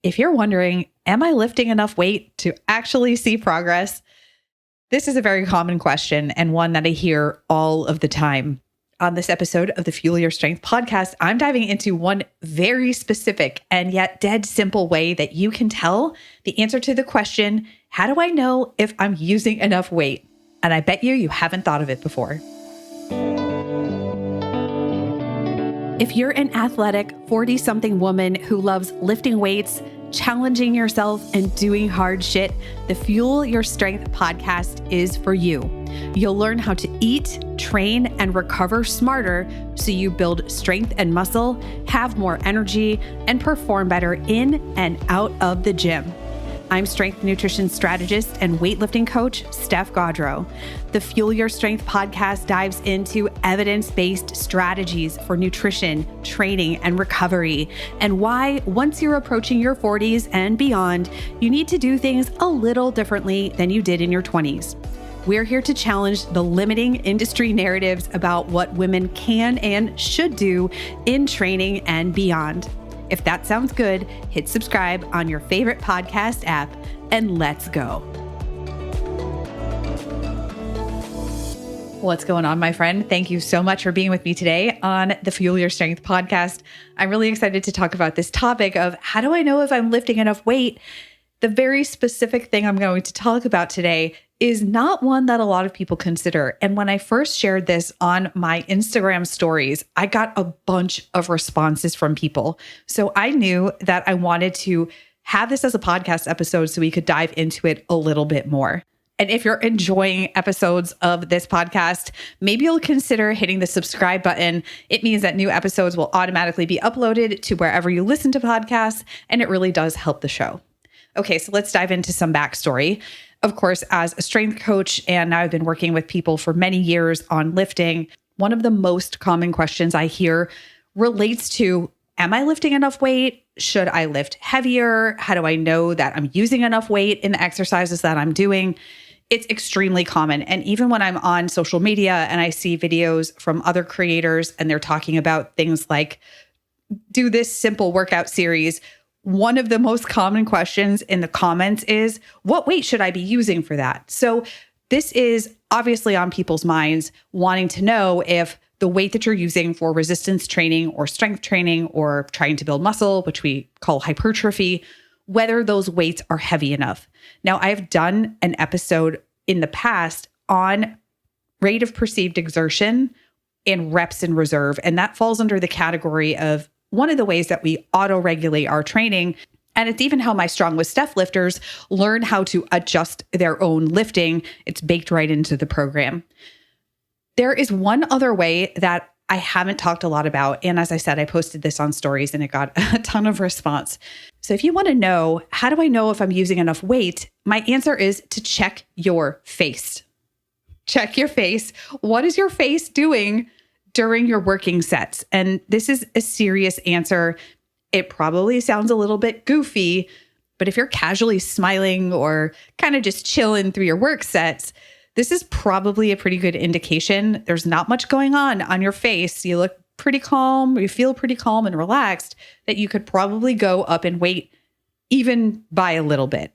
If you're wondering, am I lifting enough weight to actually see progress? This is a very common question and one that I hear all of the time. On this episode of the Fuel Your Strength podcast, I'm diving into one very specific and yet dead simple way that you can tell the answer to the question, how do I know if I'm using enough weight? And I bet you haven't thought of it before. If you're an athletic 40-something woman who loves lifting weights, challenging yourself, and doing hard shit, the Fuel Your Strength podcast is for you. You'll learn how to eat, train, and recover smarter so you build strength and muscle, have more energy, and perform better in and out of the gym. I'm strength nutrition strategist and weightlifting coach, Steph Gaudreau. The Fuel Your Strength podcast dives into evidence-based strategies for nutrition, training, and recovery, and why, once you're approaching your 40s and beyond, you need to do things a little differently than you did in your 20s. We're here to challenge the limiting industry narratives about what women can and should do in training and beyond. If that sounds good, hit subscribe on your favorite podcast app and let's go. What's going on, my friend? Thank you so much for being with me today on the Fuel Your Strength podcast. I'm really excited to talk about this topic of how do I know if I'm lifting enough weight? The very specific thing I'm going to talk about today is not one that a lot of people consider. And when I first shared this on my Instagram stories, I got a bunch of responses from people. So I knew that I wanted to have this as a podcast episode so we could dive into it a little bit more. And if you're enjoying episodes of this podcast, maybe you'll consider hitting the subscribe button. It means that new episodes will automatically be uploaded to wherever you listen to podcasts, and it really does help the show. Okay, so let's dive into some backstory. Of course, as a strength coach, and now I've been working with people for many years on lifting, one of the most common questions I hear relates to, am I lifting enough weight? Should I lift heavier? How do I know that I'm using enough weight in the exercises that I'm doing? It's extremely common. And even when I'm on social media and I see videos from other creators and they're talking about things like, do this simple workout series, one of the most common questions in the comments is, what weight should I be using for that? So this is obviously on people's minds, wanting to know if the weight that you're using for resistance training or strength training or trying to build muscle, which we call hypertrophy, whether those weights are heavy enough. Now, I've done an episode in the past on rate of perceived exertion and reps in reserve, and that falls under the category of one of the ways that we auto-regulate our training. And it's even how my Strong with Steph lifters learn how to adjust their own lifting. It's baked right into the program. There is one other way that I haven't talked a lot about. And as I said, I posted this on stories and it got a ton of response. So if you want to know, how do I know if I'm using enough weight? My answer is to check your face. Check your face. What is your face doing during your working sets? And this is a serious answer. It probably sounds a little bit goofy, but if you're casually smiling or kind of just chilling through your work sets, this is probably a pretty good indication there's not much going on your face. You look pretty calm, you feel pretty calm and relaxed, that you could probably go up in weight even by a little bit.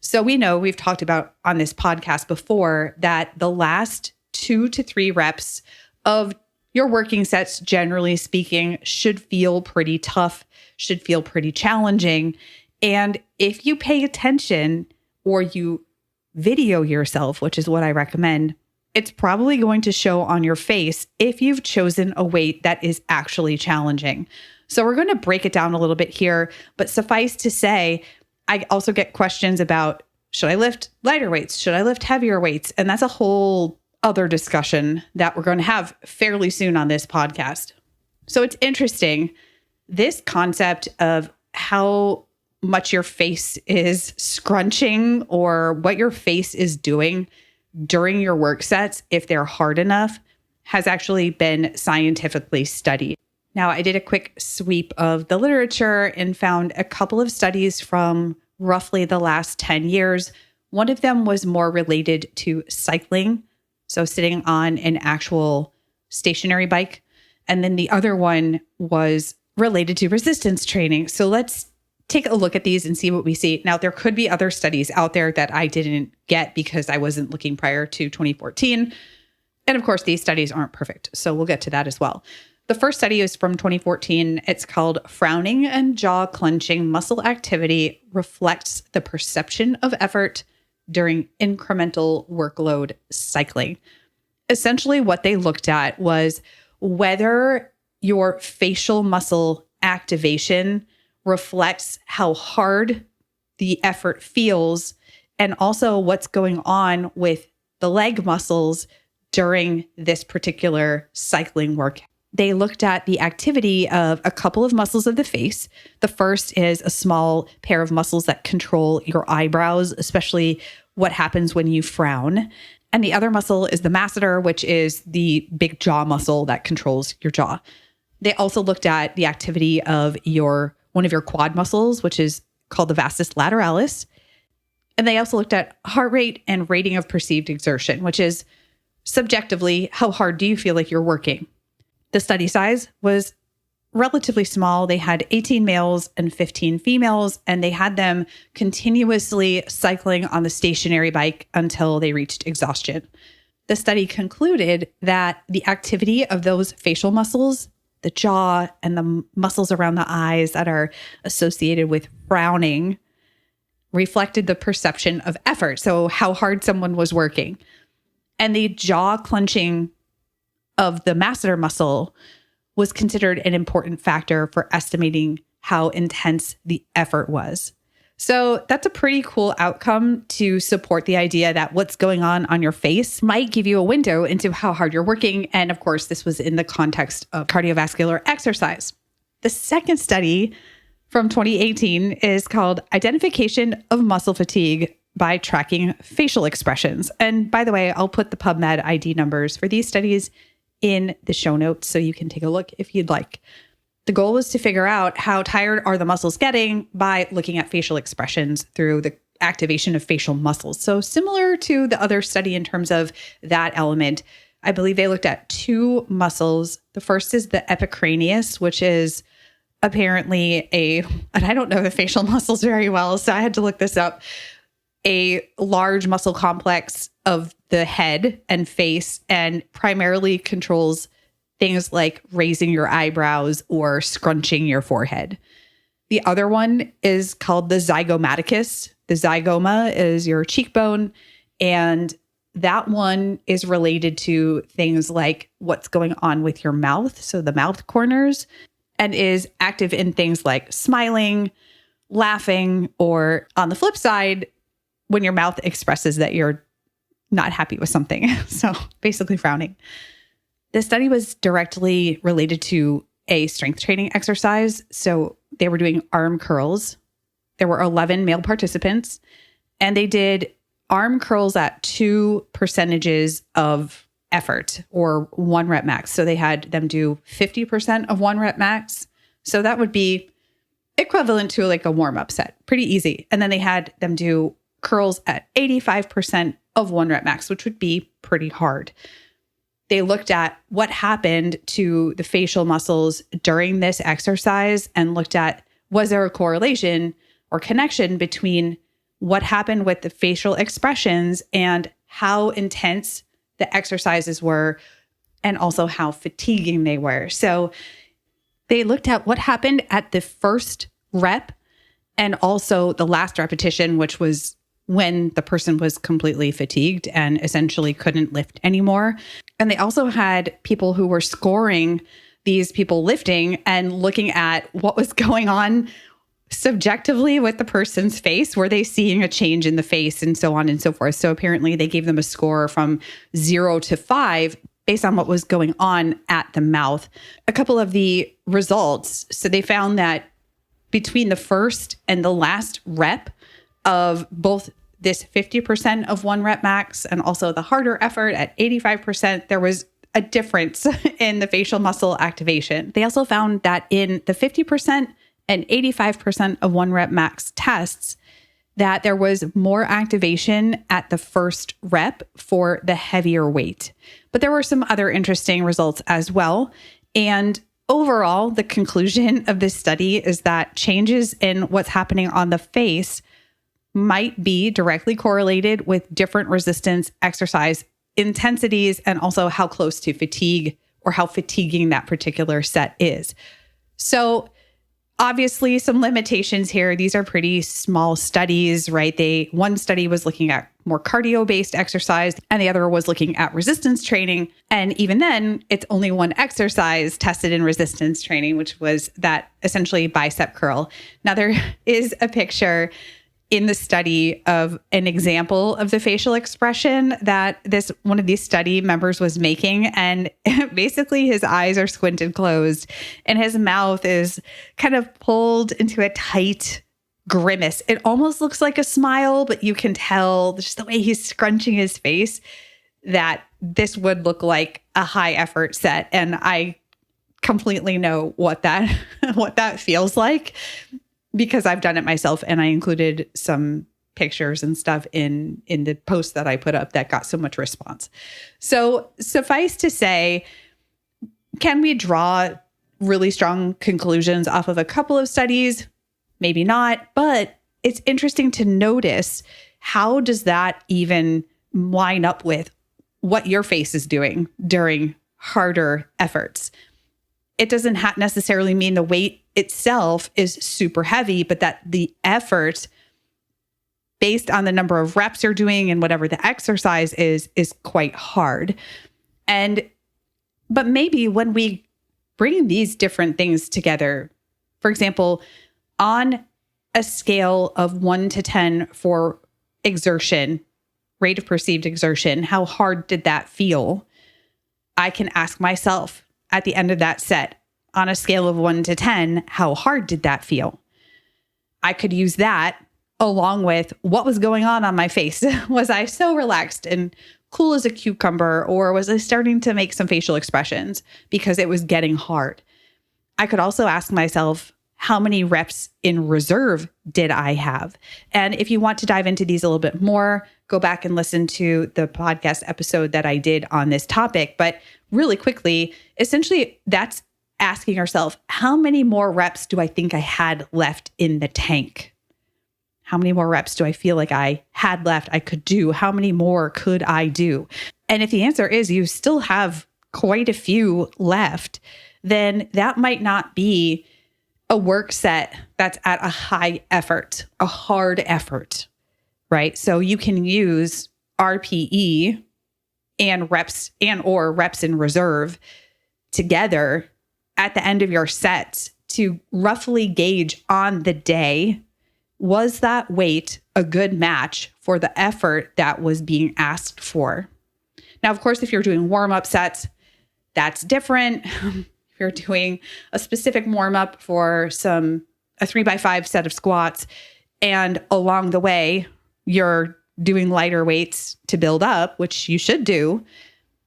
So we know, we've talked about on this podcast before, that the last 2 to 3 reps of your working sets, generally speaking, should feel pretty tough, should feel pretty challenging. And if you pay attention or you video yourself, which is what I recommend, it's probably going to show on your face if you've chosen a weight that is actually challenging. So we're going to break it down a little bit here, but suffice to say, I also get questions about, should I lift lighter weights? Should I lift heavier weights? And that's a whole other discussion that we're going to have fairly soon on this podcast. So it's interesting, this concept of how much your face is scrunching or what your face is doing during your work sets, if they're hard enough, has actually been scientifically studied. Now, I did a quick sweep of the literature and found a couple of studies from roughly the last 10 years. One of them was more related to cycling, so sitting on an actual stationary bike. And then the other one was related to resistance training. So let's take a look at these and see what we see. Now, there could be other studies out there that I didn't get because I wasn't looking prior to 2014. And of course, these studies aren't perfect. So we'll get to that as well. The first study is from 2014. It's called Frowning and Jaw Clenching Muscle Activity Reflects the Perception of Effort During Incremental Workload Cycling. Essentially, what they looked at was whether your facial muscle activation reflects how hard the effort feels and also what's going on with the leg muscles during this particular cycling work. They looked at the activity of a couple of muscles of the face. The first is a small pair of muscles that control your eyebrows, especially what happens when you frown. And the other muscle is the masseter, which is the big jaw muscle that controls your jaw. They also looked at the activity of one of your quad muscles, which is called the vastus lateralis. And they also looked at heart rate and rating of perceived exertion, which is subjectively, how hard do you feel like you're working? The study size was relatively small. They had 18 males and 15 females, and they had them continuously cycling on the stationary bike until they reached exhaustion. The study concluded that the activity of those facial muscles, the jaw and the muscles around the eyes that are associated with frowning, reflected the perception of effort. So how hard someone was working. And the jaw clenching of the masseter muscle was considered an important factor for estimating how intense the effort was. So that's a pretty cool outcome to support the idea that what's going on your face might give you a window into how hard you're working. And of course, this was in the context of cardiovascular exercise. The second study from 2018 is called Identification of Muscle Fatigue by Tracking Facial Expressions. And by the way, I'll put the PubMed ID numbers for these studies in the show notes so you can take a look if you'd like. The goal was to figure out how tired are the muscles getting by looking at facial expressions through the activation of facial muscles. So similar to the other study in terms of that element, I believe they looked at two muscles. The first is the epicranius, which is apparently and I don't know the facial muscles very well, so I had to look this up, a large muscle complex of the head and face and primarily controls things like raising your eyebrows or scrunching your forehead. The other one is called the zygomaticus. The zygoma is your cheekbone, and that one is related to things like what's going on with your mouth, so the mouth corners, and is active in things like smiling, laughing, or on the flip side, when your mouth expresses that you're not happy with something. So basically frowning. The study was directly related to a strength training exercise. So they were doing arm curls. There were 11 male participants, and they did arm curls at 2 percentages of effort or 1 rep max. So they had them do 50% of 1 rep max. So that would be equivalent to like a warm-up set. Pretty easy. And then they had them do curls at 85% of 1 rep max, which would be pretty hard. They looked at what happened to the facial muscles during this exercise and looked at, was there a correlation or connection between what happened with the facial expressions and how intense the exercises were and also how fatiguing they were. So they looked at what happened at the first rep and also the last repetition, which was when the person was completely fatigued and essentially couldn't lift anymore. And they also had people who were scoring these people lifting and looking at what was going on subjectively with the person's face. Were they seeing a change in the face and so on and so forth? So apparently they gave them a score from 0 to 5 based on what was going on at the mouth. A couple of the results. So they found that between the first and the last rep of both this 50% of 1 rep max and also the harder effort at 85%, there was a difference in the facial muscle activation. They also found that in the 50% and 85% of 1 rep max tests, that there was more activation at the first rep for the heavier weight. But there were some other interesting results as well. And Overall, the conclusion of this study is that changes in what's happening on the face might be directly correlated with different resistance exercise intensities and also how close to fatigue or how fatiguing that particular set is. So obviously some limitations here. These are pretty small studies, right? One study was looking at more cardio-based exercise and the other was looking at resistance training. And even then, it's only one exercise tested in resistance training, which was that essentially bicep curl. Now there is a picture in the study of an example of the facial expression that one of these study members was making. And basically his eyes are squinted closed and his mouth is kind of pulled into a tight grimace. It almost looks like a smile, but you can tell just the way he's scrunching his face that this would look like a high effort set. And I completely know what that feels like, because I've done it myself and I included some pictures and stuff in the post that I put up that got so much response. So suffice to say, can we draw really strong conclusions off of a couple of studies? Maybe not, but it's interesting to notice how does that even line up with what your face is doing during harder efforts. It doesn't necessarily mean the weight itself is super heavy, but that the effort based on the number of reps you're doing and whatever the exercise is quite hard. But maybe when we bring these different things together, for example, on a scale of 1 to 10 for exertion, rate of perceived exertion, how hard did that feel? I can ask myself at the end of that set, on a scale of 1 to 10, how hard did that feel? I could use that along with what was going on my face. Was I so relaxed and cool as a cucumber, or was I starting to make some facial expressions because it was getting hard? I could also ask myself, how many reps in reserve did I have? And if you want to dive into these a little bit more, go back and listen to the podcast episode that I did on this topic. But really quickly, essentially, that's asking yourself, how many more reps do I think I had left in the tank? How many more reps do I feel like I had left I could do? How many more could I do? And if the answer is you still have quite a few left, then that might not be a work set that's at a high effort, a hard effort, right? So you can use RPE and reps or reps in reserve together at the end of your sets to roughly gauge on the day, was that weight a good match for the effort that was being asked for? Now, of course, if you're doing warm-up sets, that's different. If you're doing a specific warm-up for a 3x5 set of squats, and along the way, you're doing lighter weights to build up, which you should do,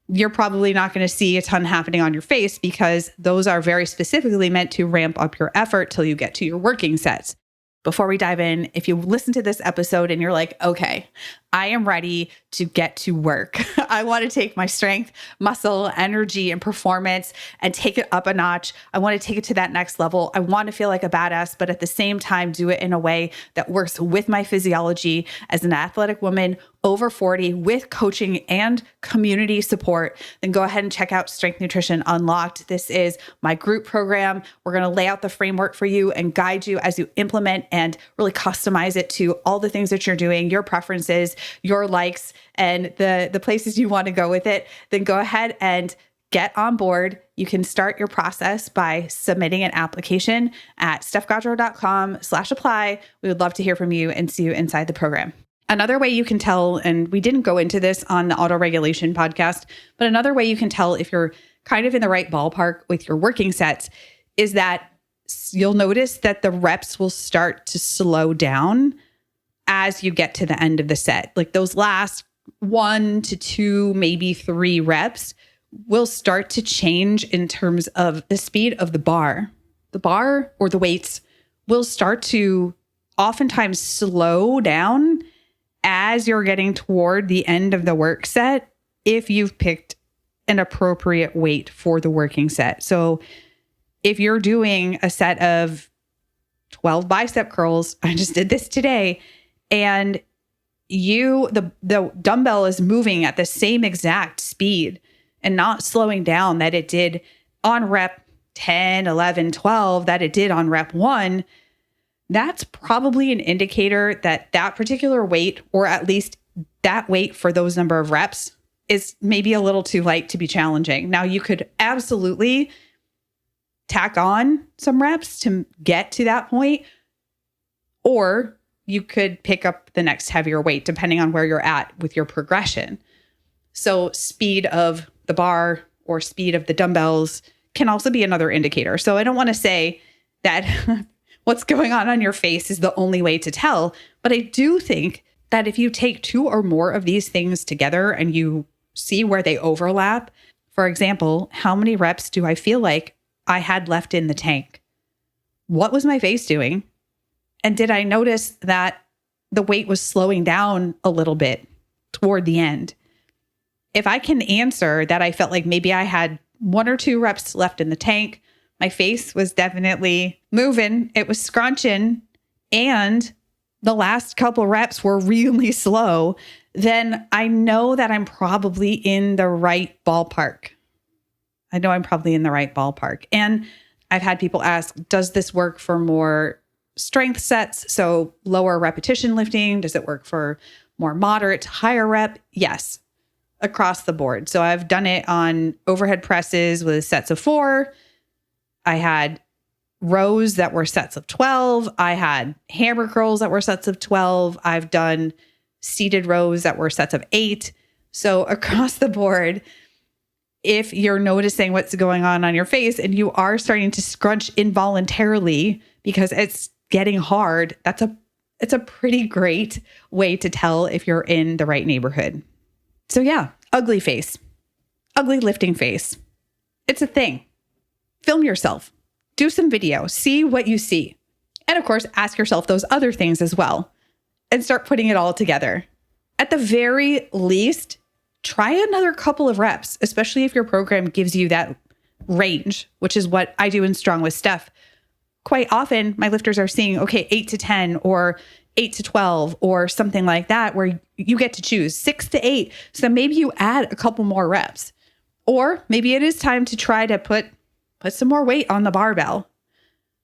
you're probably not going to see a ton happening on your face because those are very specifically meant to ramp up your effort till you get to your working sets. Before we dive in, if you listen to this episode and you're like, okay, I am ready to get to work. I want to take my strength, muscle, energy, and performance and take it up a notch. I want to take it to that next level. I want to feel like a badass, but at the same time, do it in a way that works with my physiology as an athletic woman over 40 with coaching and community support. Then go ahead and check out Strength Nutrition Unlocked. This is my group program. We're going to lay out the framework for you and guide you as you implement and really customize it to all the things that you're doing, your preferences, your likes, and the places you want to go with it. Then go ahead and get on board. You can start your process by submitting an application at stephgaudreau.com/apply. We would love to hear from you and see you inside the program. Another way you can tell, and we didn't go into this on the autoregulation podcast, but another way you can tell if you're kind of in the right ballpark with your working sets is that you'll notice that the reps will start to slow down as you get to the end of the set. Like those last 1 to 2, maybe 3 reps will start to change in terms of the speed of the bar. The bar or the weights will start to oftentimes slow down as you're getting toward the end of the work set if you've picked an appropriate weight for the working set. So if you're doing a set of 12 bicep curls, I just did this today, and the dumbbell is moving at the same exact speed and not slowing down that it did on rep 10, 11, 12 that it did on rep 1, that's probably an indicator that that particular weight, or at least that weight for those number of reps, is maybe a little too light to be challenging. Now, you could absolutely tack on some reps to get to that point, or you could pick up the next heavier weight depending on where you're at with your progression. So speed of the bar or speed of the dumbbells can also be another indicator. So I don't want to say that what's going on your face is the only way to tell, but I do think that if you take two or more of these things together and you see where they overlap, for example, how many reps do I feel like I had left in the tank? What was my face doing? And did I notice that the weight was slowing down a little bit toward the end? If I can answer that I felt like maybe I had 1 or 2 reps left in the tank, my face was definitely moving, it was scrunching, and the last couple reps were really slow, then I know that I'm probably in the right ballpark. And I've had people ask, does this work for more strength sets? So lower repetition lifting? Does it work for more moderate to higher rep? Yes, across the board. So I've done it on overhead presses with sets of 4. I had rows that were sets of 12. I had hammer curls that were sets of 12. I've done seated rows that were sets of 8. So across the board, if you're noticing what's going on your face and you are starting to scrunch involuntarily because it's getting hard, it's a pretty great way to tell if you're in the right neighborhood. So yeah, ugly face, ugly lifting face. It's a thing. Film yourself, do some video, see what you see. And of course, ask yourself those other things as well and start putting it all together. At the very least, try another couple of reps, especially if your program gives you that range, which is what I do in Strong with Steph. Quite often, my lifters are seeing, okay, 8 to 10 or 8 to 12 or something like that, where you get to choose 6 to 8. So maybe you add a couple more reps. Or maybe it is time to try to put some more weight on the barbell.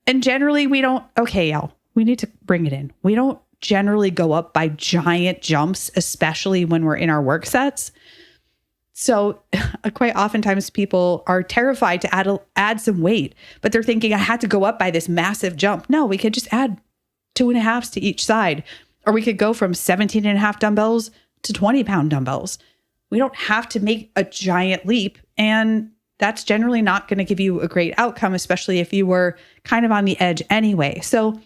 And generally we don't, okay, y'all, we need to bring it in. We don't generally go up by giant jumps, especially when we're in our work sets. So quite oftentimes people are terrified to add some weight, but they're thinking I had to go up by this massive jump. No, we could just add 2.5s to each side, or we could go from 17.5 dumbbells to 20-pound dumbbells. We don't have to make a giant leap, and that's generally not going to give you a great outcome, especially if you were kind of on the edge anyway. So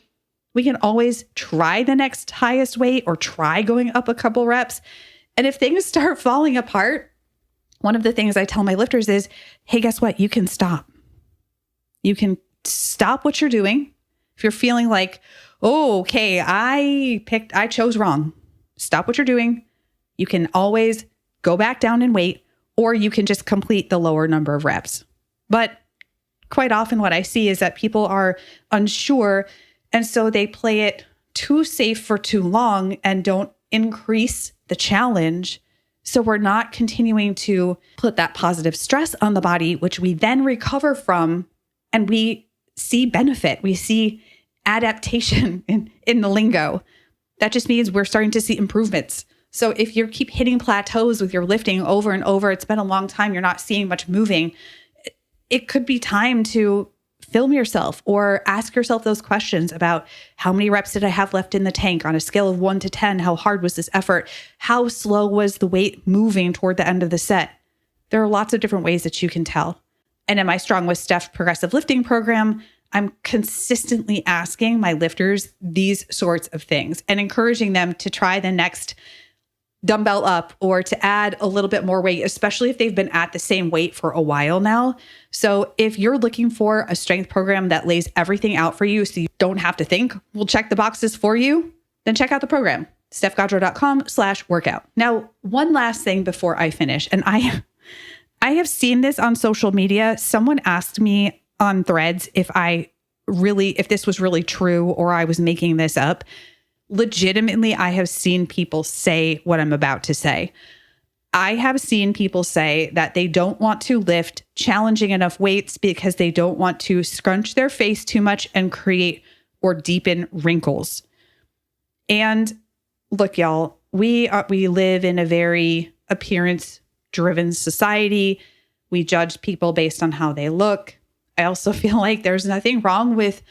we can always try the next highest weight or try going up a couple reps. And if things start falling apart, one of the things I tell my lifters is, hey, guess what? You can stop. You can stop what you're doing. If you're feeling like, oh, okay, I chose wrong. Stop what you're doing. You can always go back down and wait, or you can just complete the lower number of reps. But quite often what I see is that people are unsure, and so they play it too safe for too long and don't increase the challenge. So we're not continuing to put that positive stress on the body, which we then recover from, and we see benefit. We see adaptation in the lingo. That just means we're starting to see improvements. So if you keep hitting plateaus with your lifting over and over, it's been a long time, you're not seeing much moving, it could be time to film yourself or ask yourself those questions about how many reps did I have left in the tank on a scale of 1 to 10? How hard was this effort? How slow was the weight moving toward the end of the set? There are lots of different ways that you can tell. And in my Strong with Steph progressive lifting program, I'm consistently asking my lifters these sorts of things and encouraging them to try the next dumbbell up or to add a little bit more weight, especially if they've been at the same weight for a while now. So if you're looking for a strength program that lays everything out for you so you don't have to think, we'll check the boxes for you, then check out the program, stephgaudreau.com/workout. Now, one last thing before I finish, and I have seen this on social media. Someone asked me on Threads if this was really true or I was making this up. Legitimately, I have seen people say what I'm about to say. I have seen people say that they don't want to lift challenging enough weights because they don't want to scrunch their face too much and create or deepen wrinkles. And look, y'all, we live in a very appearance-driven society. We judge people based on how they look. I also feel like there's nothing wrong with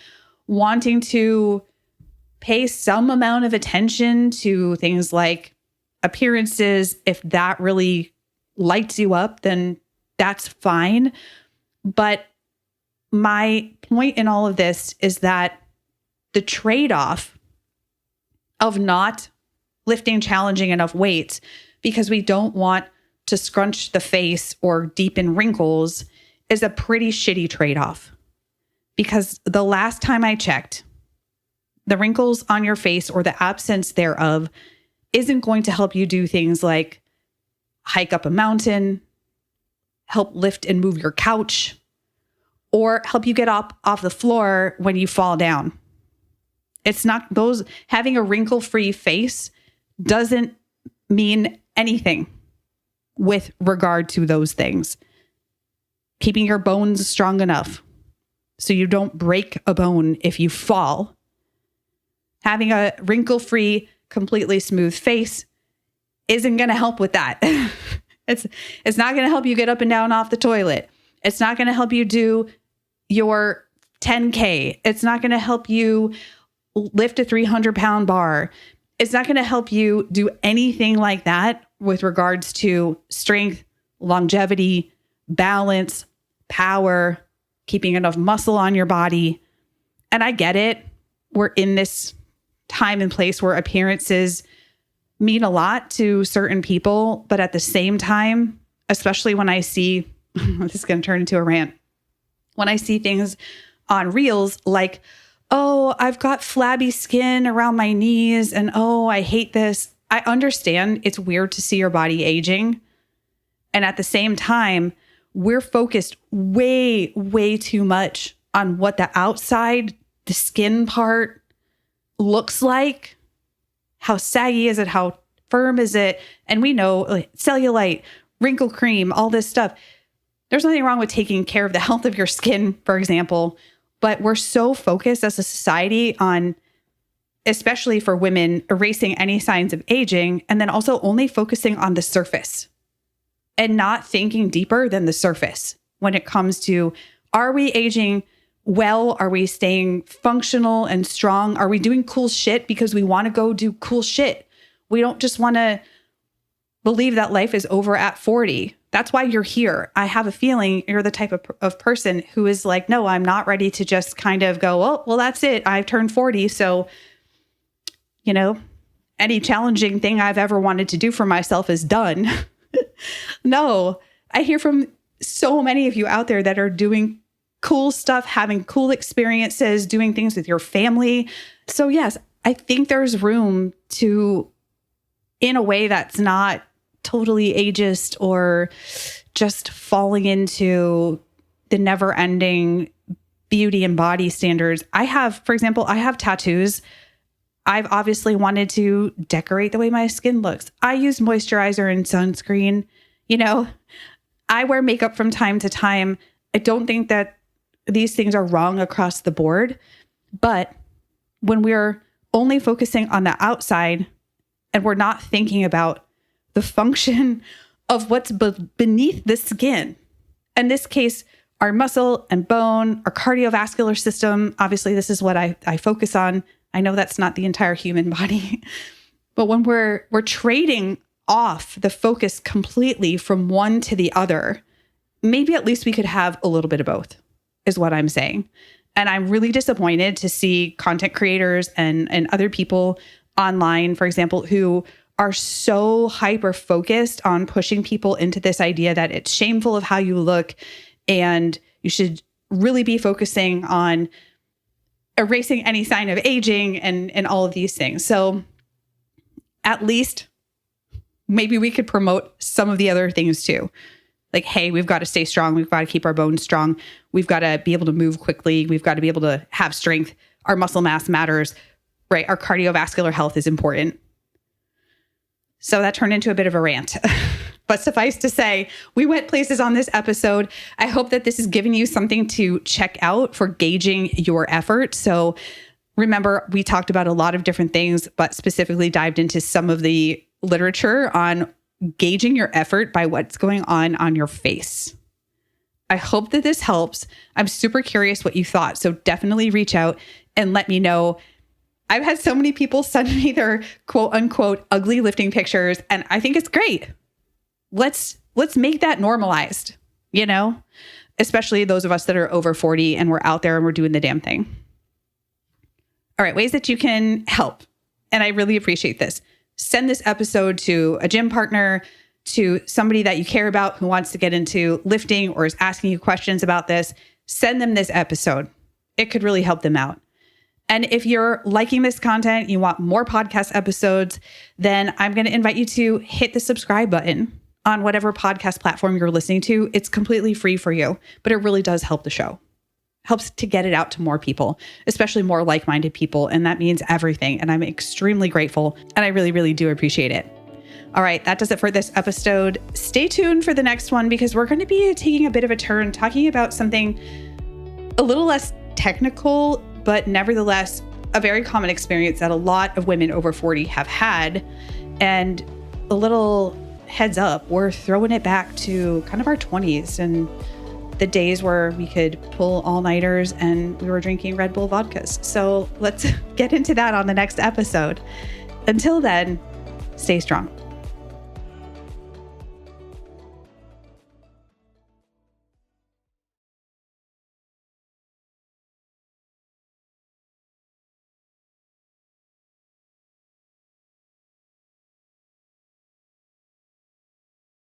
wanting to pay some amount of attention to things like appearances. If that really lights you up, then that's fine. But my point in all of this is that the trade-off of not lifting challenging enough weights because we don't want to scrunch the face or deepen wrinkles is a pretty shitty trade-off. Because the last time I checked, the wrinkles on your face or the absence thereof isn't going to help you do things like hike up a mountain, help lift and move your couch, or help you get up off the floor when you fall down. It's not those, having a wrinkle-free face doesn't mean anything with regard to those things. Keeping your bones strong enough so you don't break a bone if you fall. Having a wrinkle-free, completely smooth face isn't going to help with that. It's not going to help you get up and down off the toilet. It's not going to help you do your 10K. It's not going to help you lift a 300-pound bar. It's not going to help you do anything like that with regards to strength, longevity, balance, power, keeping enough muscle on your body. And I get it. We're in this time and place where appearances mean a lot to certain people. But at the same time, especially when I see, this is going to turn into a rant, when I see things on reels like, oh, I've got flabby skin around my knees and oh, I hate this. I understand it's weird to see your body aging. And at the same time, we're focused way, way too much on what the outside, the skin part looks like. How saggy is it? How firm is it? And we know like, cellulite, wrinkle cream, all this stuff. There's nothing wrong with taking care of the health of your skin, for example. But we're so focused as a society on, especially for women, erasing any signs of aging and then also only focusing on the surface and not thinking deeper than the surface when it comes to, are we aging well? Are we staying functional and strong? Are we doing cool shit because we want to go do cool shit? We don't just want to believe that life is over at 40. That's why you're here. I have a feeling you're the type of person who is like, no, I'm not ready to just kind of go, oh, well, that's it. I've turned 40. So, you know, any challenging thing I've ever wanted to do for myself is done. No, I hear from so many of you out there that are doing cool stuff, having cool experiences, doing things with your family. So yes, I think there's room to, in a way that's not totally ageist or just falling into the never-ending beauty and body standards. For example, I have tattoos. I've obviously wanted to decorate the way my skin looks. I use moisturizer and sunscreen. You know, I wear makeup from time to time. I don't think that these things are wrong across the board. But when we're only focusing on the outside and we're not thinking about the function of what's beneath the skin, in this case, our muscle and bone, our cardiovascular system, obviously this is what I focus on. I know that's not the entire human body, but when we're trading off the focus completely from one to the other, maybe at least we could have a little bit of both, is what I'm saying. And I'm really disappointed to see content creators and other people online, for example, who are so hyper focused on pushing people into this idea that it's shameful of how you look and you should really be focusing on erasing any sign of aging and all of these things. So at least maybe we could promote some of the other things too. Like, hey, we've got to stay strong. We've got to keep our bones strong. We've got to be able to move quickly. We've got to be able to have strength. Our muscle mass matters, right? Our cardiovascular health is important. So that turned into a bit of a rant. But suffice to say, we went places on this episode. I hope that this is giving you something to check out for gauging your effort. So remember, we talked about a lot of different things, but specifically dived into some of the literature on gauging your effort by what's going on your face. I hope that this helps. I'm super curious what you thought. So definitely reach out and let me know. I've had so many people send me their quote unquote ugly lifting pictures, and I think it's great. Let's make that normalized, especially those of us that are over 40 and we're out there and we're doing the damn thing. All right, ways that you can help. And I really appreciate this. Send this episode to a gym partner, to somebody that you care about who wants to get into lifting or is asking you questions about this. Send them this episode. It could really help them out. And if you're liking this content, you want more podcast episodes, then I'm going to invite you to hit the subscribe button on whatever podcast platform you're listening to. It's completely free for you, but it really does help the show. Helps to get it out to more people, especially more like-minded people. And that means everything. And I'm extremely grateful. And I really, really do appreciate it. All right, that does it for this episode. Stay tuned for the next one because we're going to be taking a bit of a turn talking about something a little less technical, but nevertheless, a very common experience that a lot of women over 40 have had. And a little heads up, we're throwing it back to kind of our 20s and the days where we could pull all-nighters and we were drinking Red Bull vodkas. So let's get into that on the next episode. Until then, stay strong.